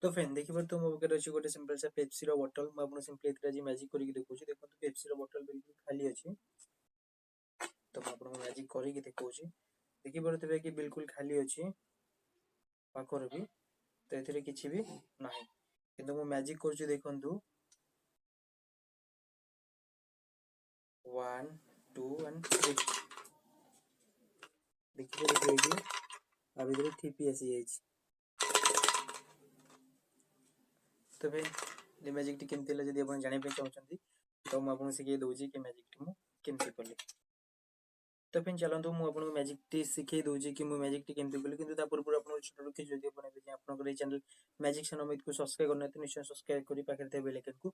तो फ्रेंड देखिए तो मो पाखे अच्छी गोटे सिंपल सा पेप्सी रो बोतल मु आपन सिंपली एतरा जी मैजिक करके देखौची देखो तो पेप्सी रो बोतल बिल्कुल खाली अछि तो मु आपन मैजिक करके देखौची देखि परतबे कि बिल्कुल खाली अछि पाखर भी तो एथिरे किछि भी नाही किंतु मु मैजिक करची देखंतु 1 2 एंड 3 देखि परतबे कि आ भितर ठीपी आसी जाइछि तो भाई ये मैजिक टी केमती जदि आप जाना चाहते तो मुझे शिखे दूसरी कि मैजिक टी मुझे कली तो फिर चलते मुझे मैजिक टी शिखे दूसरी कि मुझे मैजिक टी केमती कली कि पूर्व आप छोट रखी जब आप चैनल मैजिक सन अमित को सब्सक्राइब करना निश्चय सब्सक्राइब कर पाखे बेल आइकन को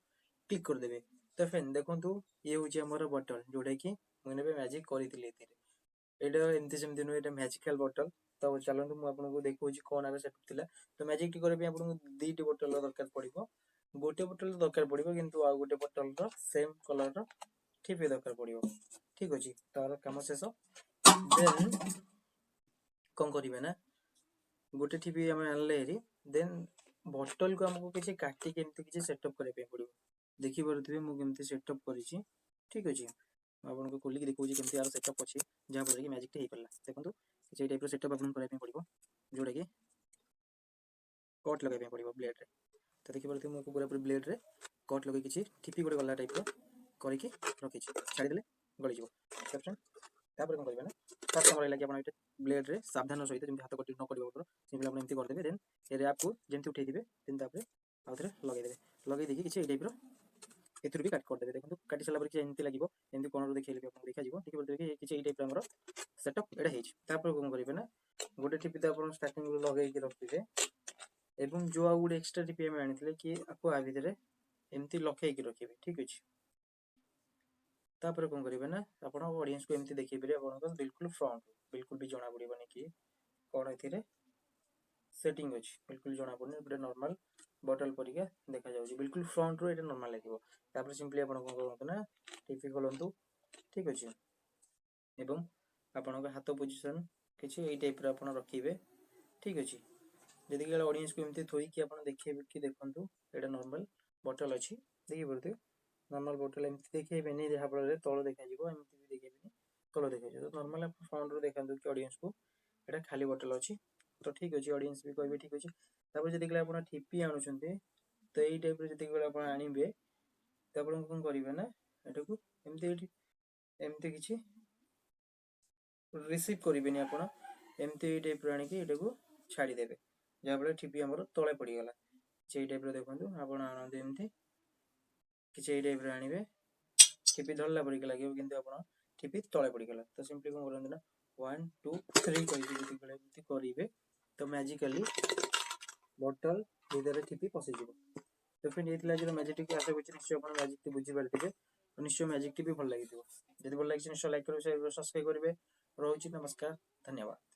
क्लिक करदे तो फ्रेंड देखो ये हूँ आम बटल जोटा कि मुझे मैजिक करी एटा एमती सेमती नुहे मैजिकल बटल तो चलते मुझे देखा कौन आगे सेट था तो मैजिक टी करने आपको दुईटी बोतल दरकार पड़ो गोटे बोतल दरकार पड़ो कि आउ गोटे बोतल सेम कलर ठीपी दरकार पड़ो ठीक अच्छे तार कम शेष देन कौन करेंगे ना गोटे ठीपी आम आनले देन बोतल को आमको किसी काटिक किसी सेटअप करने पड़ो देखिपे मुझे सेटअप कर ठीक अच्छे आपको खोलिक देखा केमती यार सेटअप अच्छे जहाँफल कि मैजिक टी हो पारा देखो किसी टाइप सेटअप आपको करने पड़ो जोटा कि कट लगे पड़ो ब्लेड तो देखिए मुझे पूरा पूरी ब्लेड रे कट लगे किसी ठीपी गोटे गला टाइप करके रखी छाड़ीदे गलीज तापर कौन करेंगे ना फास्ट कम रहा कि आप ब्लेड रे सावधान सहित जमी हाथ कटी न कर सिंपल आप एमती करदे देन ए रैप को जमी उठे देन आउ थे लगेदे लगे देखिए किसी टाइप एथुर भी काट करदे देखो काटी सारा पर एमती लगे एमती कौन देखिए देखा देखिए किसी टाइप आम सेटअप एटा होपर कौन करेंगे ना गोटे टीपी तो आप स्टार्टिंग लगे रखिए एवं जो आ गोटे एक्सट्रा टीपी आम आनी कि आपको आ भितर एमती लखे रखिए ठीक अच्छे तापर कौन करेंगे ना आप ऑडियंस को एमती देखिए आप बिल्कुल फ्रंट बिल्कुल भी जना पड़ोनी कि कौन ए सेटिंग अच्छी बिल्कुल जना पड़े गोटे नॉर्मल बटल परिका देखा जाऊँगी बिल्कुल फ्रंट रू ये नॉर्मल लगे सिंपली आप कौन ना टीपी खोलतु ठीक अच्छे एवं आपण हाथ पोजिशन किसी यही टाइप आप रखिए ठीक अच्छे जदि ऑडियंस को एमती थोड़ी आप देखिए कि देखो ये नॉर्मल बटल अच्छी देखिए पड़ते नॉर्मल बोतल एमती देखिए नहीं जहाँफल तल देखा एमती भी देखिए तल देखा तो नॉर्मल आप फ्रंट रू देखा कि ऑडियंस को यहाँ खाली बोतल अच्छी तो ठीक अच्छे ऑडियंस भी कहे ठीक अच्छे तापर जब आप ठीपी आणुंट तो यही टाइप जो आप आणवे तो आप कौन करेंगे ना यहाँ को एमती एमती किसी रिसीव करेंगे आप एमती टाइप आणिक को छाड़देवे जहाँफल ठीपी आमर तले पड़गला से टाइप देखो आप आणते एमती किसी टाइप आणवे ठीपी धरला पड़क लगे कि ठीपी तले पड़गला तो सिंपली कौन करते ना 1 2 3 करेंगे तो मैजिकली बोतल भीतर ठीपी पशिज तो फिर ये मैजिक आशा कर निश्चय आप मैजिक बुझीपारे निश्चय मैजिक भी भल लगी जब भल लगी निश्चय लाइक करेंगे सब्सक्राइब करेंगे रोचे नमस्कार धन्यवाद।